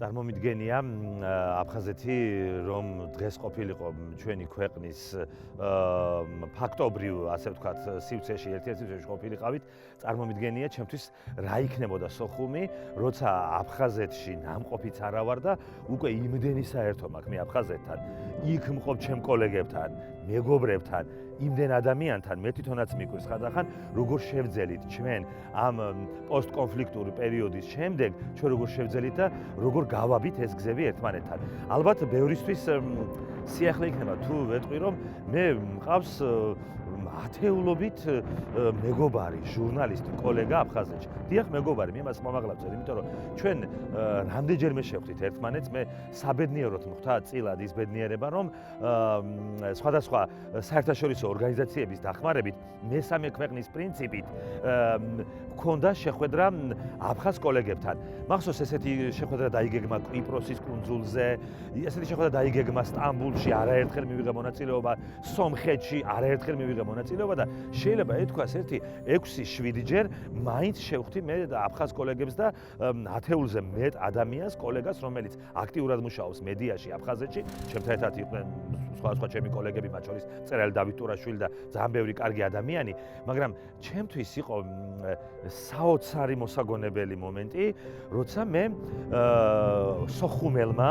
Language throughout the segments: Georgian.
წარმომიდგენია აფხაზეთი რომ დღეს ყოფილიყო ჩვენი ქვეყნის ფაქტობრივ ასე ვთქვათ სივრცეში ერთ-ერთ სივრცეში ყოფილიყავით წარმომიდგენია ჩემთვის რა იქნებოდა სოხუმი როცა აფხაზეთში ნამყოფიც არა ვარ და უკვე იმდენი საერთო მაქვს მე აფხაზეთთან იქ მყოფ ჩემ კოლეგებთან მეგობრებთან იმდენ ადამიანთან მე თვითონაც მიკვირს ხანდახან როგორ შევძელით ჩვენ ამ პოსტკონფლიქტური პერიოდის შემდეგ ჩვენ როგორ შევძელით და როგორ გავაბით ეს გზები ერთმანეთთან ალბათ ბევრისთვის სიახლე იქნება თუ ვეტყვი რომ მე მყავს ათეულობით მეგობარი, ჟურნალისტი, კოლეგა აფხაზეთში. დიახ, მეგობარი, მე მას მომაღლავწერ, იმიტომ რომ ჩვენ რამდენჯერმე შევხვდით ერთმანეთს, მე საბედნიეროდ მხვდა წილად ის ბედნიერება, რომ სხვადასხვა საერთაშორისო ორგანიზაციების დახმარებით მესამე ქვეყნის პრინციპით მქონდა შეხვედრა აფხაზ კოლეგებთან. მახსოვს ესეთი შეხვედრა დაიგეგმა კვიპროსის კუნძულზე, ესეთი შეხვედრა დაიგეგმა სტამბულში, არაერთხელ მივიღე მონაწილეობა, სომხეთში არაერთხელ მივიღე მონაწილეობა და შეიძლება ეთქვას ერთი 6-7 ჯერ მაინც შევხვდი მე აფხაზ კოლეგებს და ათეულზე მეტ ადამიანს, კოლეგას, რომელიც აქტიურად მუშაობს მედიაში აფხაზეთში, ჩემთან ერთად იყვნენ სხვა ჩემი კოლეგები, მათ შორის მწერალი დავით ტურაშვილი და ძალიან ბევრი კარგი ადამიანი, მაგრამ ჩემთვის იყო საოცარი მოსაგონებელი მომენტი, როცა მე სოხუმელმა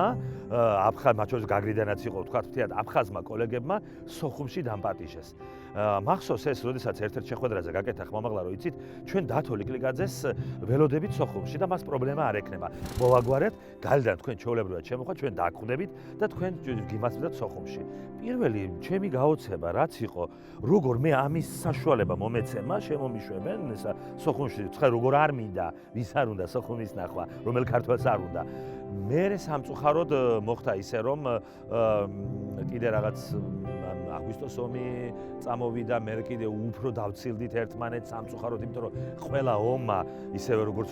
მათ შორის გაგრიდანაც იყო, ვთქვათ, მთლიანად აფხაზმა კოლეგებმა სოხუმში დამპატიჟეს. მახსოვს ეს, როდესაც ერთ-ერთ შეხვედრაზე გაკეთა ხმამაღლა, რომ იცით, ჩვენ დათო ლიკლიკაძეს ველოდებით სოხუმში და მას პრობლემა არ ექნება. მოვაგვარეთ, გალდან თქვენ ჩვეულებრივად შემოხვა, ჩვენ დაგვხდებით და თქვენ გიმართებდათ სოხუმში. პირველი ჩემი გაოცება რაც იყო, როგორ მე ამის საშუალება მომეცემა, შემომიშვებენ, ესა სოხუმში, ცხელ როგორ არ მინდა, ვის არ უნდა სოხუმის ნახვა, რომელ ქართველს არ უნდა. მერე სამწუხაროდ მოხდა ისე რომ კიდე რაღაც აგვისტოს ომი წამოვიდა, მე კიდე უფრო დავცილდით ერთმანეთს სამწუხაროდ, იმიტომ რომ ყველა ომმა, ისევე როგორც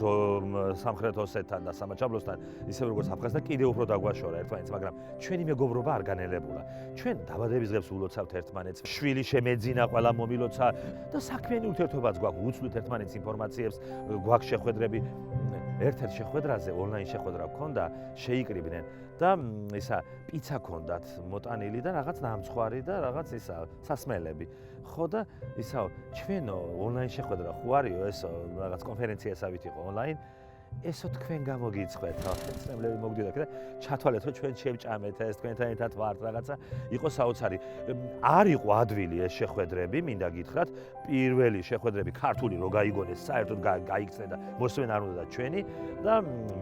სამხრეთ ოსეთთან და სამაჩაბლოსთან, ისევე როგორც აფხაზთან, კიდე უფრო დაგვაშორა ერთმანეთს, მაგრამ ჩვენი მეგობრობა არ განელებულა. ჩვენ დაბადების დღეს ულოცავთ ერთმანეთს, შვილი შემეძინა, ყველა მომილოცა და საქმიანი ურთიერთობაც გვაქვს, უცვლით ერთმანეთს ინფორმაციებს, გვაქვს შეხვედრები. ერთ-ერთ შეხვედრაზე, ონლაინ შეხვედრა გქონდა, შეიკრიბნენ და ისა პიცა გქონდათ მოტანილი და რაღაც ნამცხვარი და რაღაც ისა სასმელები. ხო და ისა ჩვენო ონლაინ შეხვედრა ხო არისო, ესო რაღაც კონფერენციასავით იყო ონლაინ. ესო თქვენ გამოგიცხვეთ, ცნებლები მოგდიოდათ და ჩათვალეთ, რომ ჩვენ შევჭამეთ ეს თქვენთან ერთად ვართ რაღაცა, იყო საოცარი. არ იყო ადვილი ეს შეხვედრები, მინდა გითხრათ, პირველი შეხვედრები ქართული რო გაიგონეს, საერთოდ გაიქცნენ და მოსვენ არ უნდა და ჩვენი და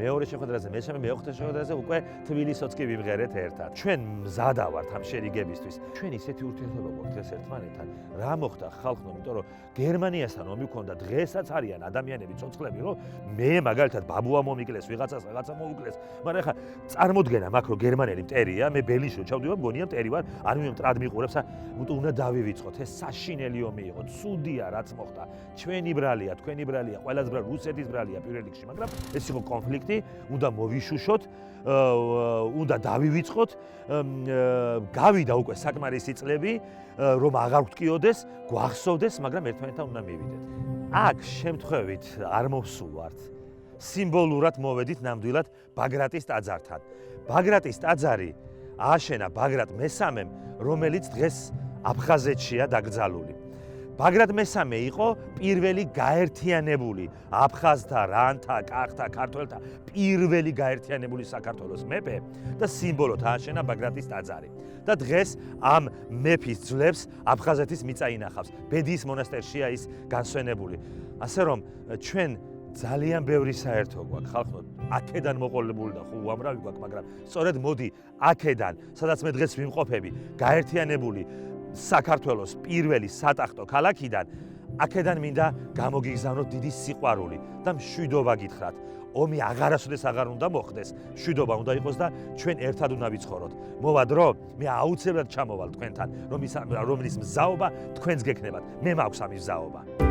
მეორე შეხვედრაზე, მეხუთე შეხვედრაზე უკვე თბილისოც კი ვიმღერეთ ერთად. ჩვენ მზადა ვართ ამ შერიგებისთვის. ჩვენ ისეთი ურთიერთობა გვაქვს დღეს ერთმანეთთან. რა მოხდა ხალხო, იმიტომ რომ გერმანიასთან ომი ქონდა, დღესაც არიან ადამიანები ცოცხლები, რომ მე მაგალითად ბაბუა მომიკლეს, ვიღაცას რაღაცა მოუკლეს. მაგრამ ეხლა წარმოდგენა მაქვს, რომ გერმანელი მტერია, მე ბელიშო ჩავდივარ, მგონია მტერი ვარ, არ მტრად მიყურებს, უნდა დავივიწყოთ. ეს საშინელი ომი იყო, ცუდია რაც მოხდა. ჩვენი ბრალია, თქვენი ბრალია, ყველაზე ბრალი რუსეთის ბრალია პირველ რიგში, მაგრამ ეს იყო კონფლიქტი, უნდა მოვიშუშოთ, უნდა დავივიწყოთ, გავიდა უკვე საკმარისი წლები, რომ აღარ გვტკიოდეს, გვახსოვდეს, მაგრამ ერთმანეთთან უნდა მივიდეთ. აქ შემთხვევით არ მოვსულვართ. სიმბოლურად მოვედით ნამდვილად ბაგრატის ტაძართან. ბაგრატის ტაძარი ააშენა ბაგრატ მესამემ, რომელიც დღეს აფხაზეთშია დაკრძალული. ბაგრატ მესამე იყო პირველი გაერთიანებული აფხაზთა, რანთა, კახთა, ქართველთა პირველი გაერთიანებული საქართველოს მეფე და სიმბოლოდ ააშენა ბაგრატის ტაძარი. და დღეს ამ მეფის ძვლებს აფხაზეთის მიწა ინახავს. ბედიის მონასტერშია ის განსვენებული. ასე რომ ჩვენ ძალიან ბევრი საერთო გვაქვს ხალხო, აქედან მოყოლებული და ხო უამრავი გვაქვს, მაგრამ სწორედ მოდი აქედან, სადაც მე დღეს ვიმყოფები, გაერთიანებული საქართველოს პირველი სატახტო ქალაქიდან, აქედან მინდა გამოგიგზავნოთ დიდი სიყვარული და მშვიდობა გითხრათ. ომი აღარასოდეს აღარ უნდა მოხდეს, მშვიდობა უნდა იყოს და ჩვენ ერთად უნდა ვიცხოვროთ. მოვა დრო, მე აუცილებლად ჩამოვალ თქვენთან, რომლის მზაობა თქვენს გექნებათ. მე მაქვს ამის მზაობა.